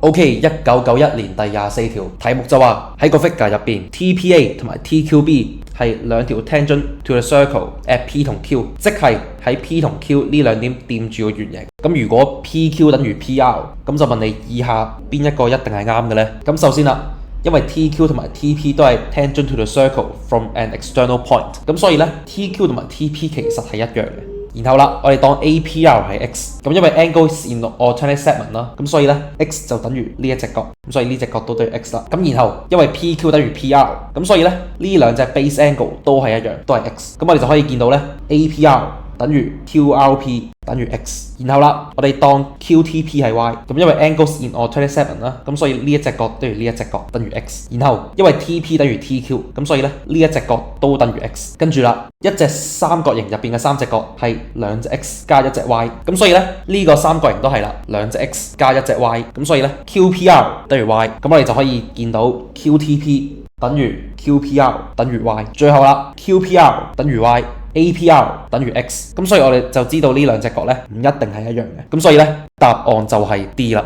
OK， 1991年第24條題目就話喺個 figure 入邊 TPA 同埋 TQB 係兩條 tangent to the circle at P 同 Q， 即係喺 P 同 Q 呢兩點掂住個圓形。咁如果 PQ 等於 PR， 咁就問你以下邊一個一定係啱嘅呢？咁首先啦，因為 TQ 同埋 TP 都係 tangent to the circle from an external point， 咁所以呢 TQ 同埋 TP 其實係一樣嘅。然後啦，我哋當 APR 係 x， 咁因為 angle is in alternate segment 啦，咁所以呢 x 就等於呢一隻角，咁所以呢隻角都等於 x 啦。咁然後因為 PQ 等於 PR， 咁所以呢呢兩隻 base angle 都係一樣，都係 x。咁我哋就可以見到呢 APR 等於 QRP 等於 x， 然後啦，我哋當 QTP 係 y， 咁因為 angles in alternate segment 啦，咁所以呢一隻角等於呢一隻角等於 x， 然後因為 TP 等於 TQ， 咁所以呢呢一隻角都等於 x， 跟住啦，一隻三角形入邊嘅三隻角係兩隻 x 加一隻 y， 咁所以呢呢個三角形都係啦，兩隻 x 加一隻 y， 咁所以呢 QPR 等於 y， 咁我哋就可以見到 QTP 等於 QPR 等於 y， 最後啦 QPR 等於 y。APR 等於 x， 咁所以我哋就知道呢兩隻角呢唔一定係一樣嘅，咁所以呢答案就係 D 啦。